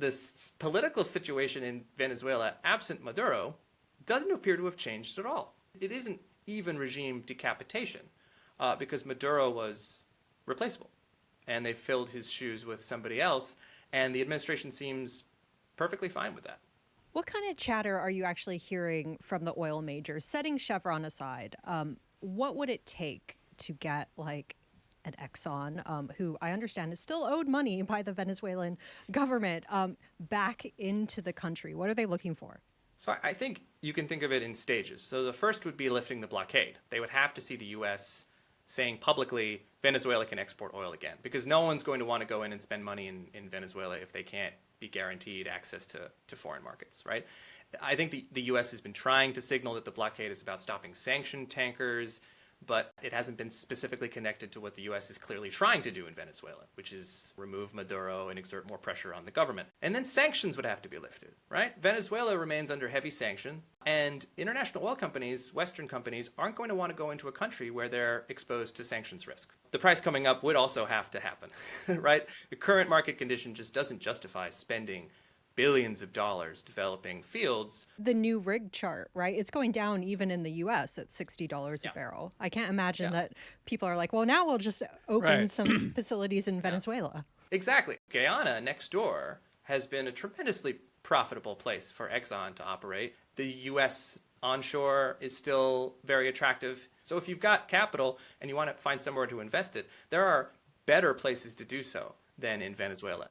this political situation in Venezuela, absent Maduro, doesn't appear to have changed at all. It isn't even regime decapitation because Maduro was replaceable and they filled his shoes with somebody else, and the administration seems perfectly fine with that. What kind of chatter are you actually hearing from the oil majors? Setting Chevron aside, what would it take to get like an Exxon, who I understand is still owed money by the Venezuelan government, back into the country? What are they looking for? So I think you can think of it in stages. So the first would be lifting the blockade. They would have to see the U.S. saying publicly Venezuela can export oil again, because no one's going to want to go in and spend money in Venezuela if they can't be guaranteed access to foreign markets, right? I think the U.S. has been trying to signal that the blockade is about stopping sanctioned tankers, but it hasn't been specifically connected to what the U.S. is clearly trying to do in Venezuela, which is remove Maduro and exert more pressure on the government. And then sanctions would have to be lifted, right? Venezuela remains under heavy sanction, and international oil companies, Western companies, aren't going to want to go into a country where they're exposed to sanctions risk. The price coming up would also have to happen, right? The current market condition just doesn't justify spending billions of dollars developing fields. The new rig chart, right? It's going down even in the U.S. at $60 a barrel. I can't imagine that people are like, well, now we'll just open some facilities in Venezuela. Exactly. Guyana, next door, has been a tremendously profitable place for Exxon to operate. The U.S. onshore is still very attractive. So if you've got capital and you want to find somewhere to invest it, there are better places to do so than in Venezuela.